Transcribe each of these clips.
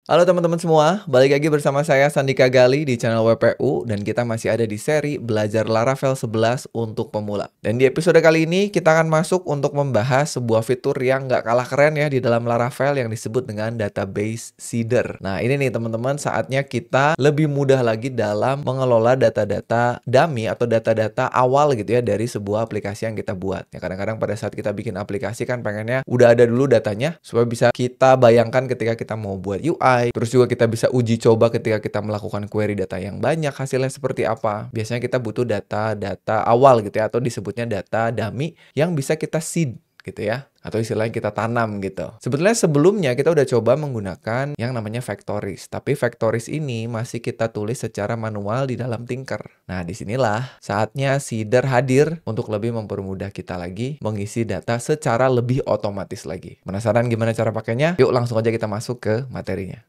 Halo teman-teman semua, balik lagi bersama saya Sandika Gali di channel WPU dan kita masih ada di seri Belajar Laravel 11 untuk pemula. Dan di episode kali ini kita akan masuk untuk membahas sebuah fitur yang nggak kalah keren ya di dalam Laravel yang disebut dengan database seeder. Nah ini nih teman-teman, saatnya kita lebih mudah lagi dalam mengelola data-data dummy atau data-data awal gitu ya dari sebuah aplikasi yang kita buat. Ya kadang-kadang pada saat kita bikin aplikasi kan pengennya udah ada dulu datanya supaya bisa kita bayangkan ketika kita mau buat UI. Terus juga kita bisa uji coba ketika kita melakukan query data yang banyak, hasilnya seperti apa. Biasanya kita butuh data-data awal gitu ya, atau disebutnya data dummy yang bisa kita seed gitu ya, atau istilahnya kita tanam gitu. Sebetulnya sebelumnya kita udah coba menggunakan yang namanya Factories, tapi Factories ini masih kita tulis secara manual di dalam Tinker. Nah, disinilah saatnya Seeder hadir untuk lebih mempermudah kita lagi mengisi data secara lebih otomatis lagi. Penasaran gimana cara pakainya? Yuk langsung aja kita masuk ke materinya.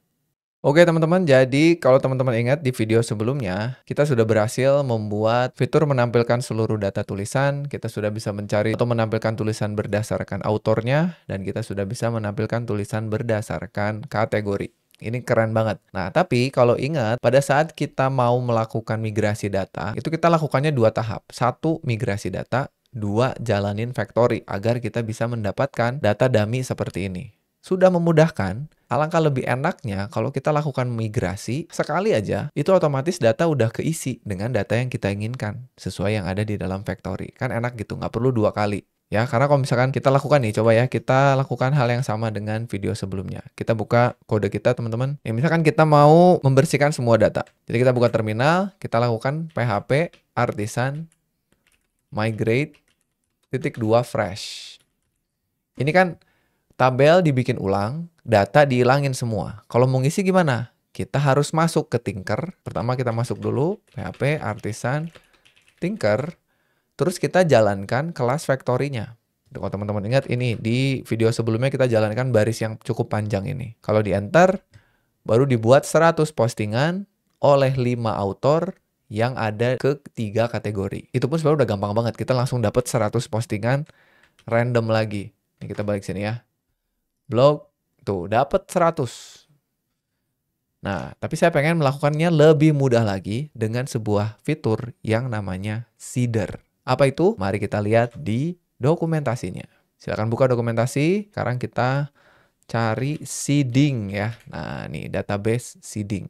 Oke teman-teman, jadi kalau teman-teman ingat di video sebelumnya, kita sudah berhasil membuat fitur menampilkan seluruh data tulisan, kita sudah bisa mencari atau menampilkan tulisan berdasarkan autornya, dan kita sudah bisa menampilkan tulisan berdasarkan kategori. Ini keren banget. Nah, tapi kalau ingat, pada saat kita mau melakukan migrasi data, itu kita lakukannya dua tahap. Satu, migrasi data. Dua, jalanin factory agar kita bisa mendapatkan data dummy seperti ini. Sudah memudahkan, alangkah lebih enaknya kalau kita lakukan migrasi sekali aja, itu otomatis data udah keisi dengan data yang kita inginkan, sesuai yang ada di dalam factory. Kan enak gitu, nggak perlu dua kali. Ya, karena kalau misalkan kita lakukan nih, coba ya, kita lakukan hal yang sama dengan video sebelumnya. Kita buka kode kita, teman-teman. Ya, misalkan kita mau membersihkan semua data. Jadi kita buka terminal, kita lakukan php artisan migrate -2 fresh. Ini kan tabel dibikin ulang, data dihilangin semua. Kalau mau ngisi gimana? Kita harus masuk ke Tinker. Pertama kita masuk dulu, php artisan Tinker. Terus kita jalankan kelas factory-nya. Kalau teman-teman ingat ini, di video sebelumnya kita jalankan baris yang cukup panjang ini. Kalau di enter, baru dibuat 100 postingan oleh 5 autor yang ada ke 3 kategori. Itu pun sebenarnya udah gampang banget. Kita langsung dapat 100 postingan random lagi. Ini kita balik sini ya. Blog, tuh dapat 100. Nah, tapi saya pengen melakukannya lebih mudah lagi dengan sebuah fitur yang namanya seeder. Apa itu? Mari kita lihat di dokumentasinya. Silakan buka dokumentasi. Sekarang kita cari seeding ya. Nah, nih database seeding.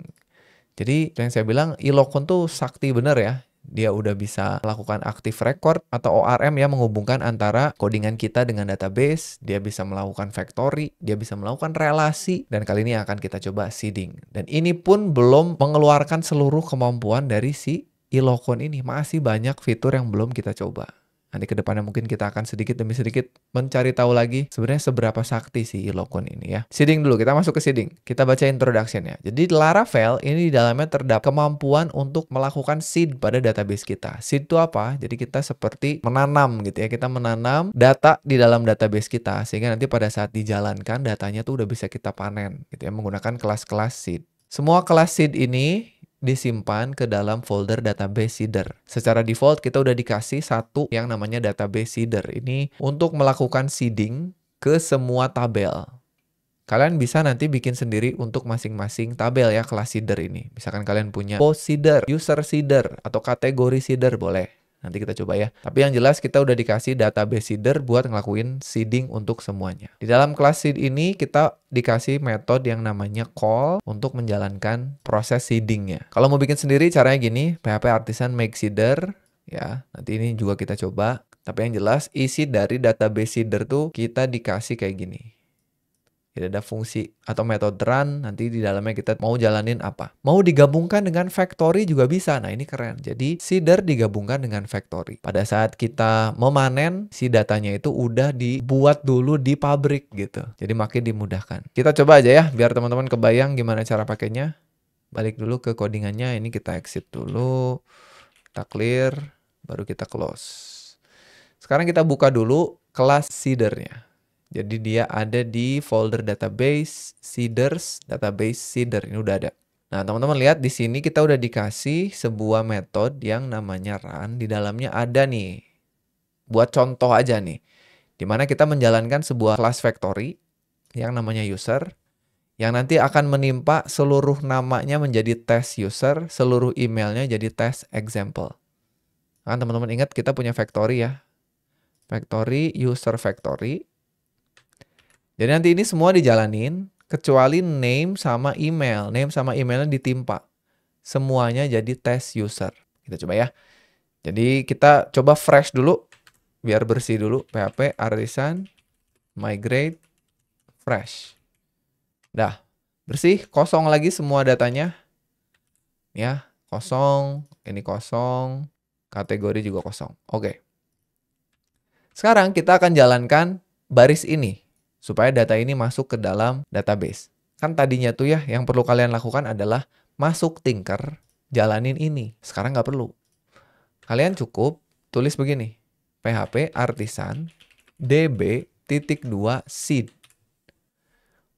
Jadi yang saya bilang Ilokon tuh sakti bener ya. Dia udah bisa melakukan active record atau ORM ya, menghubungkan antara codingan kita dengan database. Dia bisa melakukan factory, dia bisa melakukan relasi, dan kali ini akan kita coba seeding. Dan ini pun belum mengeluarkan seluruh kemampuan dari si Ilokon ini. Masih banyak fitur yang belum kita coba. Nanti ke depannya mungkin kita akan sedikit demi sedikit mencari tahu lagi sebenarnya seberapa sakti si Ilokon ini ya. Seeding dulu, kita masuk ke seeding. Kita baca introduction-nya. Jadi Laravel ini di dalamnya terdapat kemampuan untuk melakukan seed pada database kita. Seed itu apa? Jadi kita seperti menanam gitu ya. Kita menanam data di dalam database kita sehingga nanti pada saat dijalankan datanya tuh udah bisa kita panen gitu ya menggunakan kelas-kelas seed. Semua kelas seed ini disimpan ke dalam folder database seeder. Secara default kita udah dikasih satu yang namanya database seeder. Ini untuk melakukan seeding ke semua tabel. Kalian bisa nanti bikin sendiri untuk masing-masing tabel ya kelas seeder ini. Misalkan kalian punya post seeder, user seeder, atau kategori seeder boleh. Nanti kita coba ya. Tapi yang jelas kita udah dikasih database seeder buat ngelakuin seeding untuk semuanya. Di dalam kelas seed ini kita dikasih metode yang namanya call untuk menjalankan proses seedingnya. Kalau mau bikin sendiri caranya gini, php artisan make seeder ya. Nanti ini juga kita coba. Tapi yang jelas isi dari database seeder tuh kita dikasih kayak gini. Jadi ada fungsi atau metode run, nanti di dalamnya kita mau jalanin apa. Mau digabungkan dengan factory juga bisa. Nah ini keren. Jadi seeder digabungkan dengan factory. Pada saat kita memanen, si datanya itu udah dibuat dulu di pabrik gitu. Jadi makin dimudahkan. Kita coba aja ya, biar teman-teman kebayang gimana cara pakainya. Balik dulu ke codingannya, ini kita exit dulu. Kita clear, baru kita close. Sekarang kita buka dulu kelas seedernya. Jadi dia ada di folder database, seeders, database seeder. Ini udah ada. Nah, teman-teman lihat di sini kita udah dikasih sebuah metode yang namanya run. Di dalamnya ada nih. Buat contoh aja nih. Dimana kita menjalankan sebuah class factory yang namanya user. yang nanti akan menimpa seluruh namanya menjadi test user, seluruh emailnya jadi test example. Kan teman-teman ingat kita punya factory ya. Factory, user factory. Jadi nanti ini semua dijalanin, kecuali name sama email. Name sama emailnya ditimpa. Semuanya jadi test user. Kita coba ya. Jadi kita coba fresh dulu, biar bersih dulu. PHP artisan migrate fresh. Dah, bersih, kosong lagi semua datanya. Ya, kosong, ini kosong, kategori juga kosong. Oke. Sekarang kita akan jalankan baris ini, supaya data ini masuk ke dalam database. Kan tadinya tuh ya, yang perlu kalian lakukan adalah masuk Tinker, jalanin ini. Sekarang nggak perlu. Kalian cukup tulis begini, PHP artisan db.2 seed.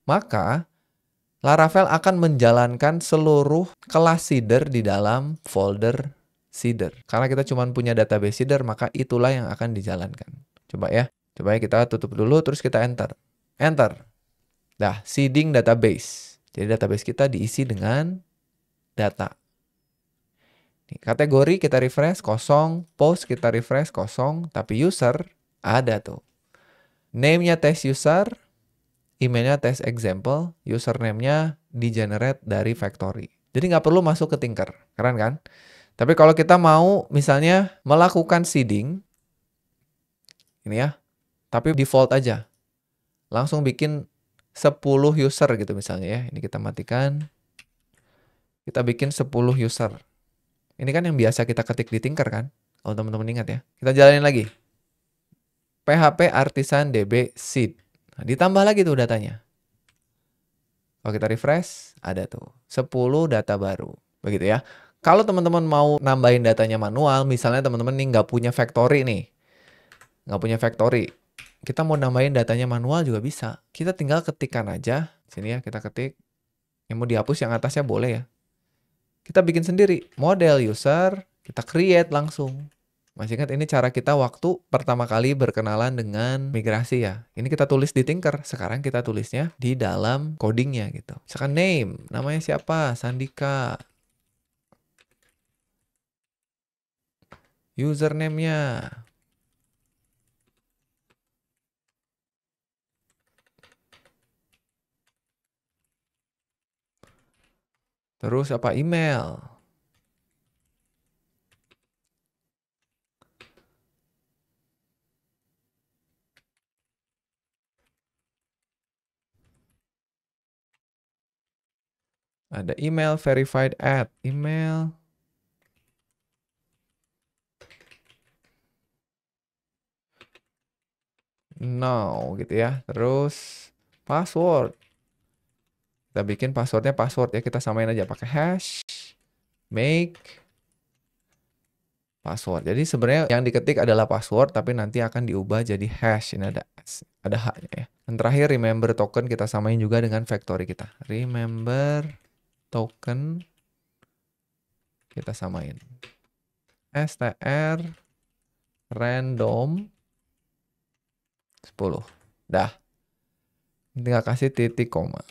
Maka Laravel akan menjalankan seluruh kelas seeder di dalam folder seeder. Karena kita cuma punya database seeder, maka itulah yang akan dijalankan. Coba ya. Coba ya kita tutup dulu, terus kita enter. Enter. Dah, seeding database. Jadi database kita diisi dengan data. Nih, kategori kita refresh, kosong. Post kita refresh, kosong. Tapi user ada tuh. Name-nya test user. Emailnya test example, username-nya di-generate dari factory. Jadi nggak perlu masuk ke Tinker, keren kan? Tapi kalau kita mau misalnya melakukan seeding, ini ya, tapi default aja. Langsung bikin 10 user gitu misalnya ya. Ini kita matikan. Kita bikin 10 user. Ini kan yang biasa kita ketik di Tinker kan? Kalau teman-teman ingat ya. Kita jalanin lagi. PHP artisan db seed. Nah, ditambah lagi tuh datanya. Kalau kita refresh, ada tuh 10 data baru. Begitu ya. Kalau teman-teman mau nambahin datanya manual, misalnya teman-teman nih nggak punya factory nih. Nggak punya factory. Kita mau nambahin datanya manual juga bisa. Kita tinggal ketikkan aja. Sini ya, kita ketik. Yang mau dihapus yang atasnya boleh ya. Kita bikin sendiri. Model user, kita create langsung. Masih ingat ini cara kita waktu pertama kali berkenalan dengan migrasi ya. Ini kita tulis di Tinker, sekarang kita tulisnya di dalam codingnya gitu. Misalkan name, namanya siapa? Sandika. Username-nya. Terus apa? Email. Ada email verified at email. No gitu ya. Terus password. Kita bikin passwordnya password ya. Kita samain aja pakai hash. Make password. Jadi sebenarnya yang diketik adalah password, tapi nanti akan diubah jadi hash. Ini ada haknya ya. Dan terakhir remember token kita samain juga dengan factory kita. Remember token kita samain. str random 10. Dah. Tinggal kasih titik koma.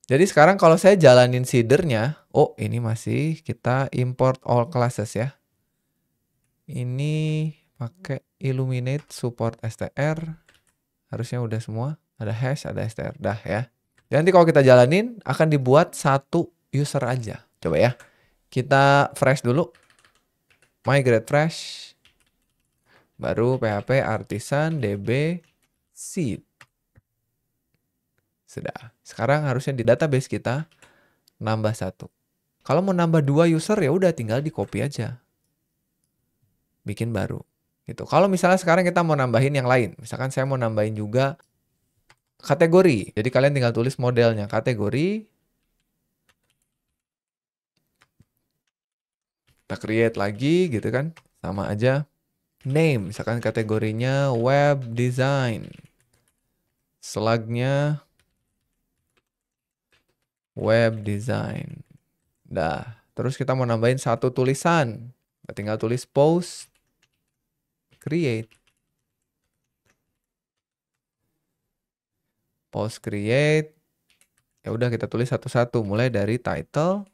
Jadi sekarang kalau saya jalanin seedernya, oh ini masih kita import all classes ya. Ini pakai illuminate support str. Harusnya udah semua. Ada hash, ada str. Dah ya. Dan nanti kalau kita jalanin akan dibuat satu user aja. Coba ya. Kita fresh dulu. Migrate fresh. Baru PHP artisan db seed. Sudah. Sekarang harusnya di database kita nambah 1. Kalau mau nambah 2 user ya udah tinggal di copy aja. Bikin baru. Gitu. Kalau misalnya sekarang kita mau nambahin yang lain. Misalkan saya mau nambahin juga kategori. Jadi kalian tinggal tulis modelnya. Kategori. Kita create lagi gitu kan. Sama aja. Name. Misalkan kategorinya web design. Slugnya web design. Dah. Terus kita mau nambahin satu tulisan. Kita tinggal tulis post. Create. Post create. Ya udah kita tulis satu-satu, mulai dari title.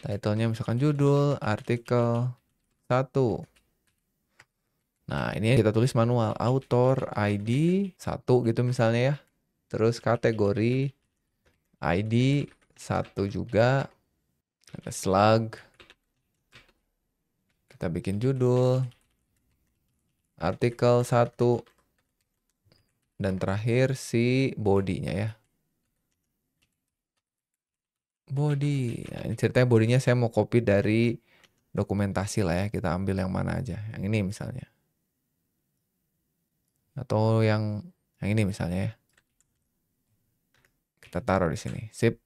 Titlenya misalkan judul, artikel 1. Nah, ini kita tulis manual, author, ID, 1 gitu misalnya ya. Terus kategori, ID, 1 juga. Ada slug. Kita bikin judul, artikel 1. Dan terakhir si body-nya ya. Body. Nah, ini ceritanya bodinya saya mau copy dari dokumentasi lah ya. Kita ambil yang mana aja. Yang ini misalnya. Atau yang ini misalnya ya. Kita taruh di sini. Sip.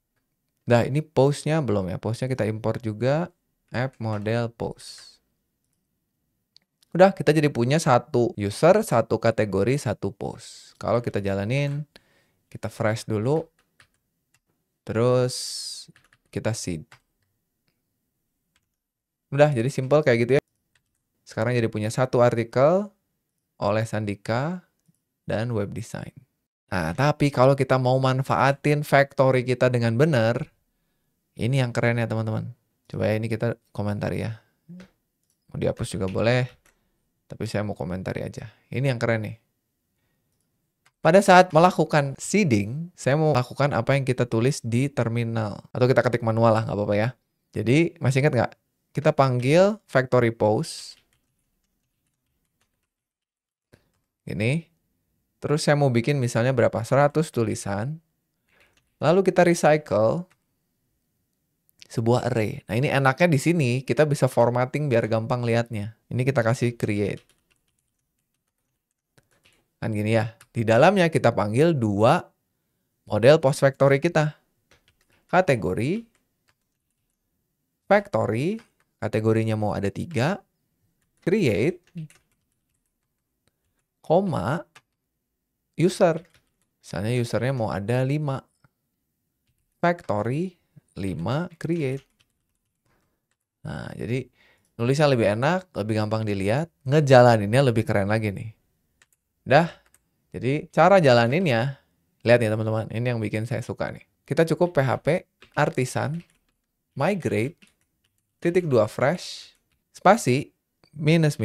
Nah, ini post-nya belum ya. Post-nya kita import juga. App model post. Udah, kita jadi punya satu user, satu kategori, satu post. Kalau kita jalanin, kita fresh dulu. Terus kita seed. Udah, jadi simple kayak gitu ya. Sekarang jadi punya satu artikel oleh Sandika dan web design. Nah, tapi kalau kita mau manfaatin factory kita dengan benar, ini yang keren ya teman-teman. Coba ya, ini kita komentari ya. Mau dihapus juga boleh, tapi saya mau komentari aja. Ini yang keren nih. Pada saat melakukan seeding, saya mau lakukan apa yang kita tulis di terminal. Atau kita ketik manual lah, nggak apa-apa ya. Jadi, masih ingat nggak? Kita panggil factory post. Ini. Terus saya mau bikin misalnya berapa? 100 tulisan. Lalu kita recycle sebuah array. Nah, ini enaknya di sini kita bisa formatting biar gampang lihatnya. Ini kita kasih create. Kan gini ya. Di dalamnya kita panggil 2 model post factory kita. Kategori, factory, kategorinya mau ada 3, create, koma, user. Misalnya usernya mau ada 5. Factory, 5, create. Nah, jadi nulisnya lebih enak, lebih gampang dilihat. Ngejalaninnya lebih keren lagi nih. Dah, jadi cara jalaninnya, lihat nih teman-teman, ini yang bikin saya suka nih. Kita cukup PHP, artisan, migrate, titik 2 fresh, spasi, minus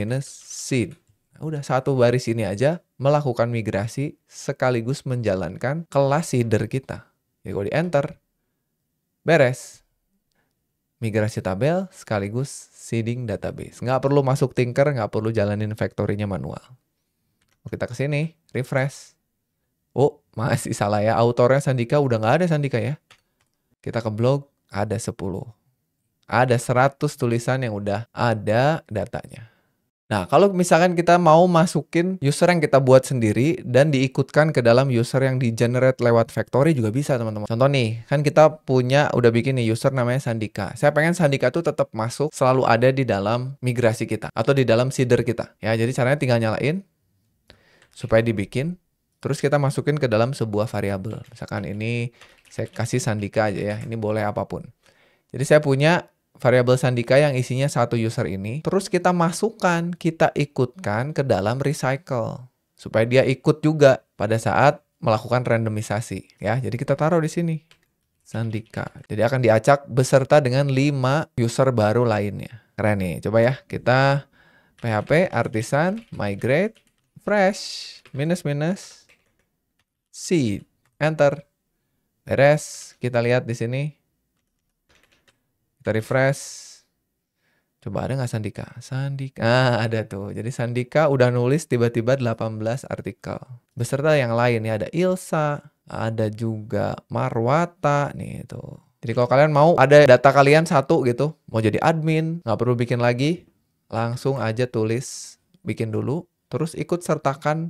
seed. Udah satu baris ini aja melakukan migrasi sekaligus menjalankan kelas seeder kita. Jadi kalau di enter, beres. Migrasi tabel sekaligus seeding database. Nggak perlu masuk Tinker, nggak perlu jalanin factory-nya manual. Kita ke sini, refresh. Oh, masih salah ya. Autornya Sandika udah nggak ada Sandika ya. Kita ke blog, ada 10. Ada 100 tulisan yang udah ada datanya. Nah, kalau misalkan kita mau masukin user yang kita buat sendiri dan diikutkan ke dalam user yang di-generate lewat factory juga bisa, teman-teman. Contoh nih, kan kita udah bikin nih user namanya Sandika. Saya pengen Sandika tuh tetap masuk, selalu ada di dalam migrasi kita atau di dalam seeder kita. Ya, jadi caranya tinggal nyalain supaya dibikin, terus kita masukin ke dalam sebuah variabel. Misalkan ini saya kasih Sandika aja ya, ini boleh apapun. Jadi saya punya variabel Sandika yang isinya satu user ini, terus kita masukkan, kita ikutkan ke dalam recycle supaya dia ikut juga pada saat melakukan randomisasi ya. Jadi kita taruh di sini Sandika. Jadi akan diacak beserta dengan 5 user baru lainnya. Keren nih. Coba ya, kita PHP artisan migrate fresh minus seed, enter. Beres. Kita lihat di sini. Kita refresh. Coba ada nggak Sandika? Sandika. Ah, ada tuh. Jadi Sandika udah nulis tiba-tiba 18 artikel. Beserta yang lain ya. Ada Ilsa. Ada juga Marwata. Nih tuh. Jadi kalau kalian mau ada data kalian satu gitu. Mau jadi admin. Nggak perlu bikin lagi. Langsung aja tulis. Bikin dulu. Terus ikut sertakan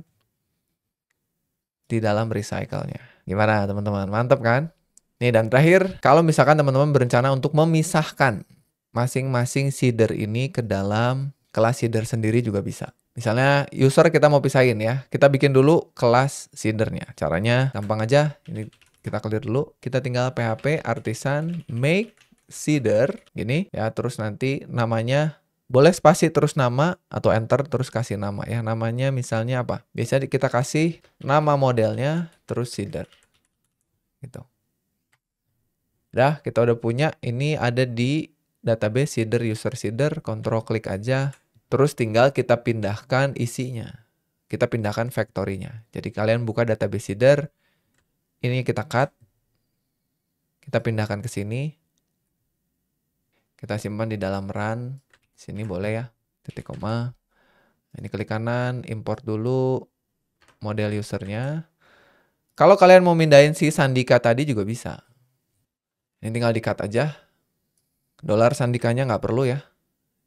di dalam recycle-nya. Gimana teman-teman? Mantap kan? Nih, dan terakhir, kalau misalkan teman-teman berencana untuk memisahkan masing-masing seeder ini ke dalam kelas seeder sendiri juga bisa. Misalnya user kita mau pisahin ya, kita bikin dulu kelas seedernya. Caranya gampang aja, ini kita clear dulu. Kita tinggal PHP artisan make seeder, gini ya, terus nanti namanya Boleh spasi terus nama atau enter terus kasih nama ya. Namanya misalnya apa? Biasanya kita kasih nama modelnya terus seeder. Gitu. Udah, kita udah punya. Ini ada di database seeder, user seeder. Kontrol klik aja. Terus tinggal kita pindahkan isinya. Kita pindahkan factory-nya. Jadi kalian buka database seeder. Ini kita cut. Kita pindahkan ke sini. Kita simpan di dalam run. Sini boleh ya. Titik koma. Ini klik kanan. Import dulu model usernya. Kalau kalian mau mindahin si Sandika tadi juga bisa. Ini tinggal di-cut aja. Dolar Sandikanya nggak perlu ya.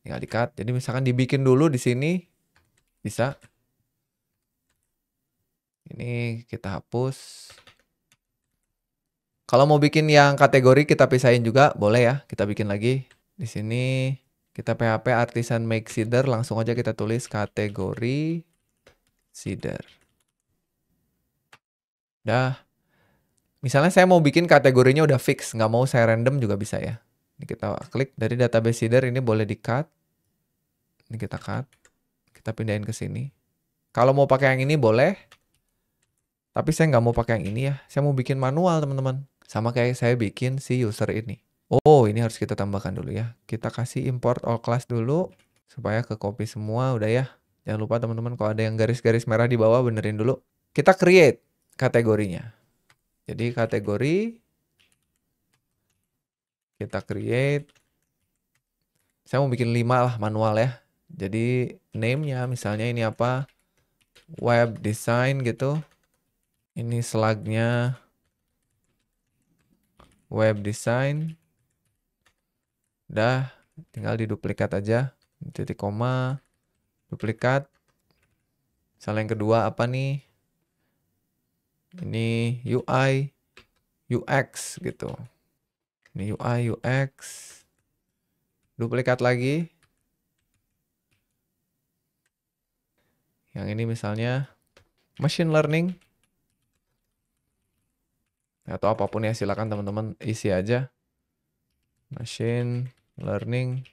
Tinggal di-cut. Jadi misalkan dibikin dulu di sini. Bisa. Ini kita hapus. Kalau mau bikin yang kategori kita pisahin juga boleh ya. Kita bikin lagi. Di sini kita PHP artisan make seeder. Langsung aja kita tulis kategori seeder. Dah. Misalnya saya mau bikin kategorinya udah fix. Nggak mau saya random juga bisa ya. Ini kita klik dari database seeder. Ini boleh di-cut. Ini kita cut. Kita pindahin ke sini. Kalau mau pakai yang ini boleh. Tapi saya nggak mau pakai yang ini ya. Saya mau bikin manual teman-teman. Sama kayak saya bikin si user ini. Oh, ini harus kita tambahkan dulu ya. Kita kasih import all class dulu. Supaya ke copy semua. Udah ya. Jangan lupa teman-teman kalau ada yang garis-garis merah di bawah benerin dulu. Kita create kategorinya. Jadi kategori. Kita create. Saya mau bikin 5 lah manual ya. Jadi name-nya misalnya ini apa? Web design gitu. Ini slug-nya web design. Udah, tinggal diduplikat aja. Titik koma, duplikat. Misalnya yang kedua apa nih? Ini UI, UX gitu. Ini UI, UX. Duplikat lagi. Yang ini misalnya machine learning. Atau apapun ya, silakan teman-teman isi aja. Machine learning.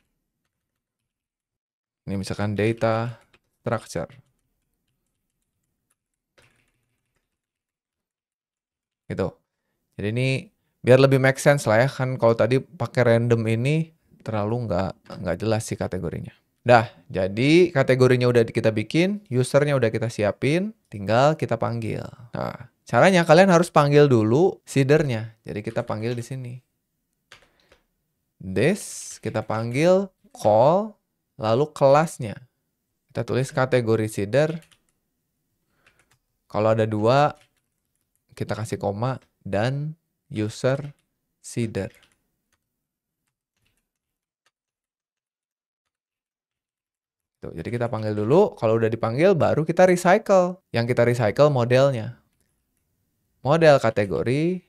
Ini misalkan data structure. Gitu. Jadi ini biar lebih make sense lah ya. Kan kalau tadi pakai random ini terlalu nggak jelas sih kategorinya. Dah, jadi kategorinya udah kita bikin, usernya udah kita siapin, tinggal kita panggil. Nah, caranya kalian harus panggil dulu seedernya. Jadi kita panggil di sini. This, kita panggil call, lalu kelasnya. Kita tulis kategori seeder. Kalau ada 2, kita kasih koma dan user seeder. Tuh, jadi kita panggil dulu, kalau udah dipanggil baru kita recycle. Yang kita recycle modelnya. Model kategori,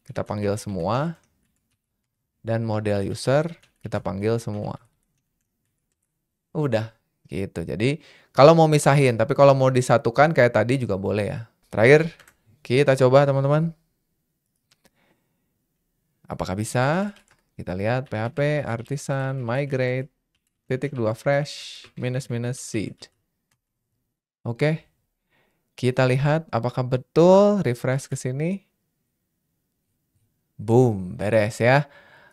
kita panggil semua. Dan model user, kita panggil semua. Udah, gitu. Jadi, kalau mau misahin, tapi kalau mau disatukan kayak tadi juga boleh ya. Terakhir, kita coba teman-teman. Apakah bisa? Kita lihat PHP, artisan, migrate. Titik 2 fresh minus seed. Oke. Kita lihat apakah betul refresh ke sini. Boom, beres ya.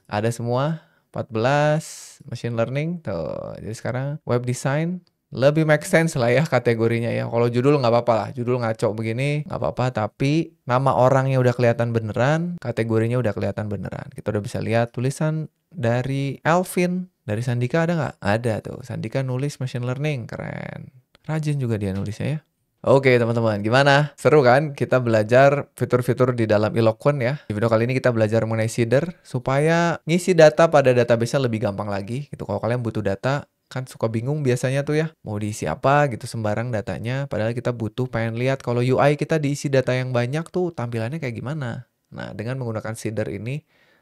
Ada semua 14 machine learning tuh. Jadi sekarang web design lebih make sense lah ya kategorinya ya. Kalau judul nggak apa-apa lah. Judul ngaco begini nggak apa-apa. Tapi nama orangnya udah kelihatan beneran. Kategorinya udah kelihatan beneran. Kita udah bisa lihat tulisan dari Alvin. Dari Sandika ada nggak? Ada tuh. Sandika nulis machine learning. Keren. Rajin juga dia nulisnya ya. Oke teman-teman, gimana? Seru kan? Kita belajar fitur-fitur di dalam Eloquent ya. Di video kali ini kita belajar mengenai seeder. Supaya ngisi data pada database-nya lebih gampang lagi. Gitu. Kalau kalian butuh data, kan suka bingung biasanya tuh ya. Mau diisi apa gitu sembarang datanya. Padahal kita butuh pengen lihat kalau UI kita diisi data yang banyak tuh tampilannya kayak gimana. Nah, dengan menggunakan seeder ini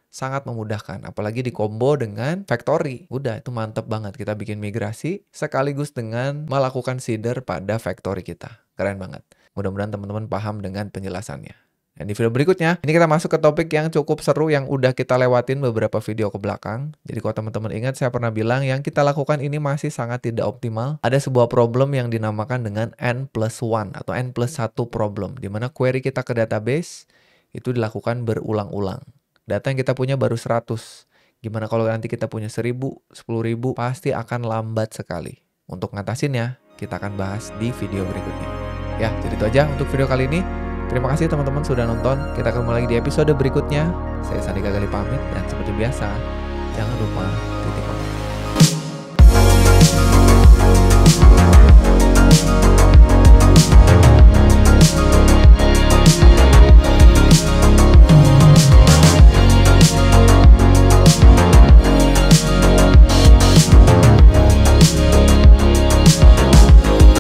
sangat memudahkan, apalagi di combo dengan factory. Udah, itu mantep banget. Kita bikin migrasi sekaligus dengan melakukan seeder pada factory kita. Keren banget. Mudah-mudahan teman-teman paham dengan penjelasannya. Dan di video berikutnya, ini kita masuk ke topik yang cukup seru yang udah kita lewatin beberapa video ke belakang. Jadi kalau teman-teman ingat, saya pernah bilang yang kita lakukan ini masih sangat tidak optimal. Ada sebuah problem yang dinamakan dengan N+1 atau N+1 problem, di mana query kita ke database itu dilakukan berulang-ulang. Data yang kita punya baru 100. Gimana kalau nanti kita punya 1000, 10.000, pasti akan lambat sekali. Untuk ngatasinnya, kita akan bahas di video berikutnya. Ya, jadi itu aja untuk video kali ini. Terima kasih teman-teman sudah nonton. Kita ketemu lagi di episode berikutnya. Saya Sandika Gali pamit dan seperti biasa, jangan lupa